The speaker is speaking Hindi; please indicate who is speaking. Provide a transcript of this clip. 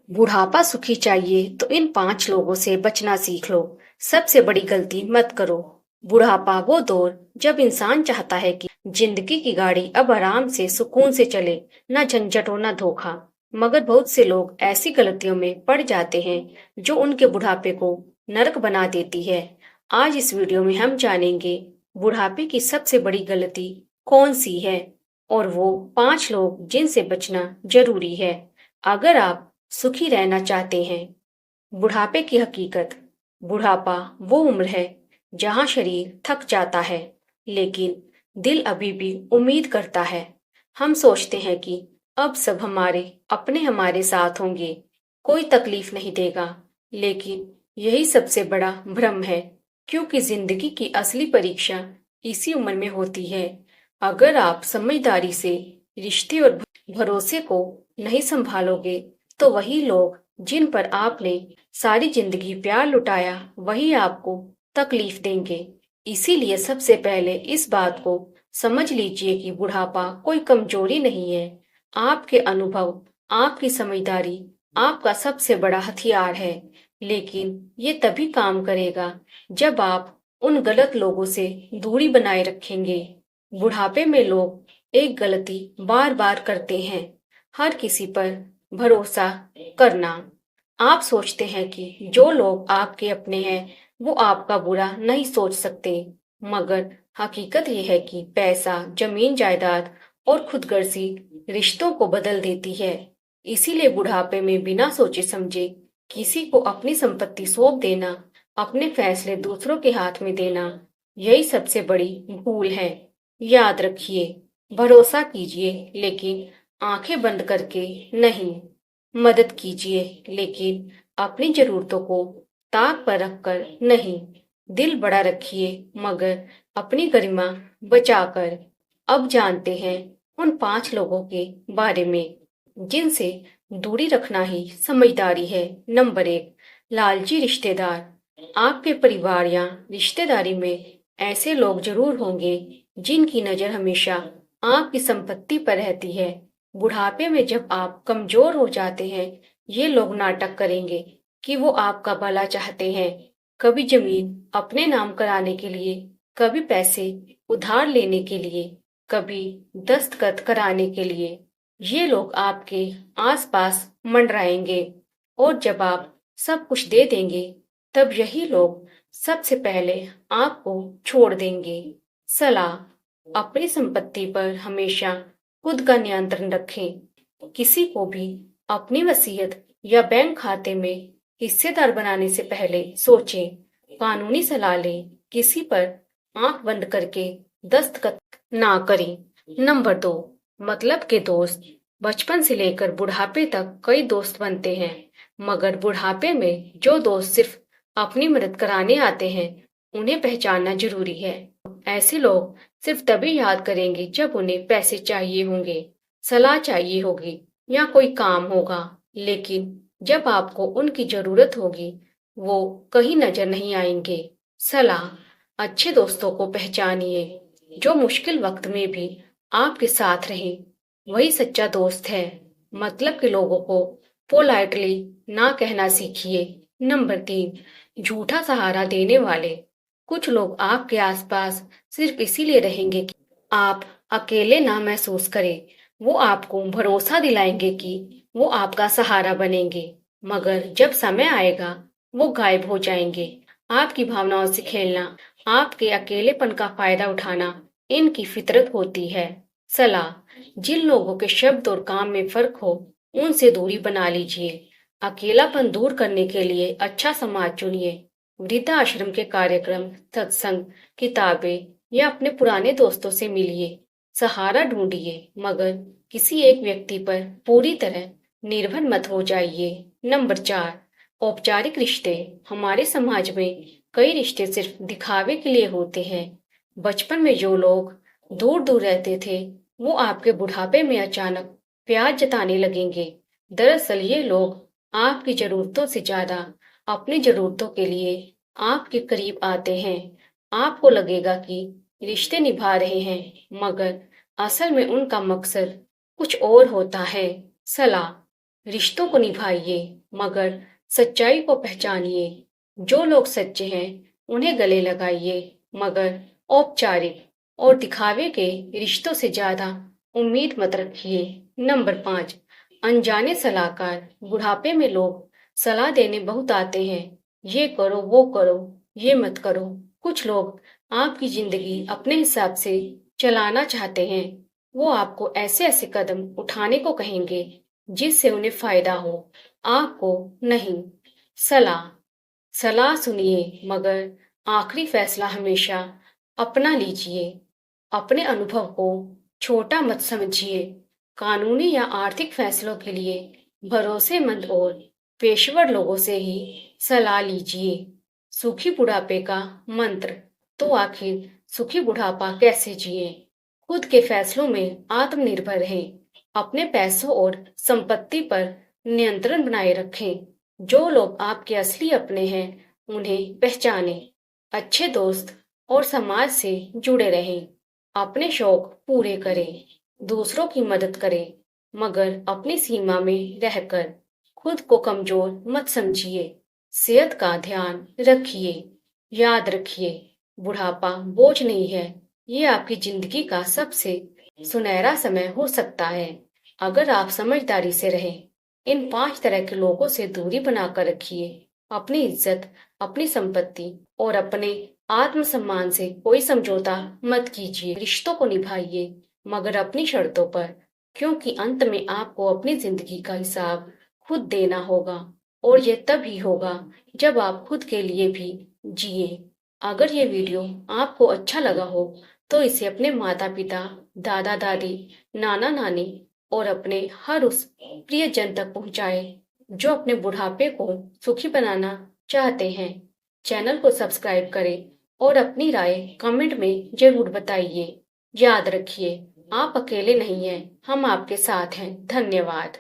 Speaker 1: बुढ़ापा सुखी चाहिए तो इन 5 लोगों से बचना सीख लो। सबसे बड़ी गलती मत करो। बुढ़ापा वो दौर जब इंसान चाहता है कि जिंदगी की गाड़ी अब आराम से सुकून से चले, न झंझट हो न धोखा। मगर बहुत से लोग ऐसी गलतियों में पड़ जाते हैं जो उनके बुढ़ापे को नरक बना देती है। आज इस वीडियो में हम जानेंगे बुढ़ापे की सबसे बड़ी गलती कौन सी है और वो 5 लोग जिनसे बचना जरूरी है अगर आप सुखी रहना चाहते हैं। बुढ़ापे की हकीकत। बुढ़ापा वो उम्र है जहां शरीर थक जाता है लेकिन दिल अभी भी उम्मीद करता है। हम सोचते हैं कि अब सब हमारे साथ होंगे, कोई तकलीफ नहीं देगा। लेकिन यही सबसे बड़ा भ्रम है, क्योंकि जिंदगी की असली परीक्षा इसी उम्र में होती है। अगर आप समझदारी से रिश्ते और भरोसे को नहीं संभालोगे तो वही लोग जिन पर आपने सारी जिंदगी प्यार लुटाया वही आपको तकलीफ देंगे। इसीलिए सबसे पहले इस बात को समझ लीजिए कि बुढ़ापा कोई कमजोरी नहीं है। आपके अनुभव, आपकी समझदारी आपका सबसे बड़ा हथियार है। लेकिन ये तभी काम करेगा जब आप उन गलत लोगों से दूरी बनाए रखेंगे। बुढ़ापे में लोग एक गलती बार बार करते हैं, हर किसी पर भरोसा करना। आप सोचते हैं कि जो लोग आपके अपने हैं वो आपका बुरा नहीं सोच सकते, मगर हकीकत यह है कि पैसा, जमीन जायदाद और खुदगर्जी रिश्तों को बदल देती है। इसीलिए बुढ़ापे में बिना सोचे समझे किसी को अपनी संपत्ति सौंप देना, अपने फैसले दूसरों के हाथ में देना, यही सबसे बड़ी भूल है। याद रखिए, भरोसा कीजिए लेकिन आंखें बंद करके नहीं। मदद कीजिए लेकिन अपनी जरूरतों को ताक पर रखकर नहीं। दिल बड़ा रखिए मगर अपनी गरिमा बचाकर। अब जानते हैं उन 5 लोगों के बारे में जिनसे दूरी रखना ही समझदारी है। नंबर 1, लालची रिश्तेदार। आपके परिवार या रिश्तेदारी में ऐसे लोग जरूर होंगे जिनकी नजर हमेशा आपकी संपत्ति पर रहती है। बुढ़ापे में जब आप कमजोर हो जाते हैं, ये लोग नाटक करेंगे कि वो आपका भला चाहते हैं। कभी जमीन अपने नाम कराने के लिए, कभी पैसे उधार लेने के लिए, कभी दस्तखत कराने के लिए। ये लोग आपके आसपास मंडराएंगे और जब आप सब कुछ दे देंगे तब यही लोग सबसे पहले आपको छोड़ देंगे। सलाह, अपनी संपत्ति पर हमेशा खुद का नियंत्रण रखें। किसी को भी अपनी वसीयत या बैंक खाते में हिस्सेदार बनाने से पहले सोचें। कानूनी सलाह लें, किसी पर आंख बंद करके दस्तखत ना करें। नंबर 2, मतलब के दोस्त। बचपन से लेकर बुढ़ापे तक कई दोस्त बनते हैं, मगर बुढ़ापे में जो दोस्त सिर्फ अपनी मदद कराने आते हैं उन्हें पहचानना जरूरी है। ऐसे लोग सिर्फ तभी याद करेंगे जब उन्हें पैसे चाहिए होंगे, सलाह चाहिए होगी या कोई काम होगा। लेकिन जब आपको उनकी जरूरत होगी वो कहीं नजर नहीं आएंगे। सलाह, अच्छे दोस्तों को पहचानिए जो मुश्किल वक्त में भी आपके साथ रहे। वही सच्चा दोस्त है। मतलब के लोगों को पोलाइटली ना कहना सीखिए। नंबर 3, झूठा सहारा देने वाले। कुछ लोग आपके आसपास सिर्फ इसीलिए रहेंगे कि आप अकेले ना महसूस करें। वो आपको भरोसा दिलाएंगे कि वो आपका सहारा बनेंगे, मगर जब समय आएगा वो गायब हो जाएंगे। आपकी भावनाओं से खेलना, आपके अकेलेपन का फायदा उठाना इनकी फितरत होती है। सलाह, जिन लोगों के शब्द और काम में फर्क हो उनसे दूरी बना लीजिए। अकेलापन दूर करने के लिए अच्छा समाज चुनिए। वृद्धाश्रम के कार्यक्रम, सत्संग, किताबें या अपने पुराने दोस्तों से मिलिए। सहारा ढूंढिए मगर किसी एक व्यक्ति पर पूरी तरह निर्भर मत हो जाइए। नंबर 4, औपचारिक रिश्ते। हमारे समाज में कई रिश्ते सिर्फ दिखावे के लिए होते हैं। बचपन में जो लोग दूर दूर रहते थे वो आपके बुढ़ापे में अचानक प्यार जताने लगेंगे। दरअसल ये लोग आपकी जरूरतों से ज्यादा अपनी जरूरतों के लिए आपके करीब आते हैं। आपको लगेगा कि रिश्ते निभा रहे हैं, मगर असल में उनका मकसद कुछ और होता है। सलाह, रिश्तों को निभाइए मगर सच्चाई को पहचानिए। जो लोग सच्चे हैं उन्हें गले लगाइए मगर औपचारिक और दिखावे के रिश्तों से ज्यादा उम्मीद मत रखिए। नंबर 5, अनजाने सलाहकार। बुढ़ापे में लोग सलाह देने बहुत आते हैं, ये करो वो करो, ये मत करो। कुछ लोग आपकी जिंदगी अपने हिसाब से चलाना चाहते हैं। वो आपको ऐसे ऐसे कदम उठाने को कहेंगे जिससे उन्हें फायदा हो, आपको नहीं। सलाह सलाह सुनिए मगर आखिरी फैसला हमेशा अपना लीजिए। अपने अनुभव को छोटा मत समझिए। कानूनी या आर्थिक फैसलों के लिए भरोसेमंद और पेशेवर लोगों से ही सलाह लीजिए। सुखी बुढ़ापे का मंत्र। तो आखिर सुखी बुढ़ापा कैसे जिए? खुद के फैसलों में आत्मनिर्भर रहें। अपने पैसों और संपत्ति पर नियंत्रण बनाए रखें। जो लोग आपके असली अपने हैं उन्हें पहचानें। अच्छे दोस्त और समाज से जुड़े रहें। अपने शौक पूरे करें। दूसरों की मदद करें मगर अपनी सीमा में रहकर। खुद को कमजोर मत समझिए। सेहत का ध्यान रखिए। याद रखिए, बुढ़ापा बोझ नहीं है, ये आपकी जिंदगी का सबसे सुनहरा समय हो सकता है अगर आप समझदारी से रहें। इन 5 तरह के लोगों से दूरी बनाकर रखिए। अपनी इज्जत, अपनी संपत्ति और अपने आत्मसम्मान से कोई समझौता मत कीजिए। रिश्तों को निभाइए मगर अपनी शर्तों पर, क्योंकि अंत में आपको अपनी जिंदगी का हिसाब खुद देना होगा और ये तभी होगा जब आप खुद के लिए भी जिए। अगर ये वीडियो आपको अच्छा लगा हो तो इसे अपने माता पिता, दादा दादी, नाना नानी और अपने हर उस प्रियजन तक पहुंचाए जो अपने बुढ़ापे को सुखी बनाना चाहते हैं। चैनल को सब्सक्राइब करें और अपनी राय कमेंट में जरूर बताइए। याद रखिए, आप अकेले नहीं हैं, हम आपके साथ हैं। धन्यवाद।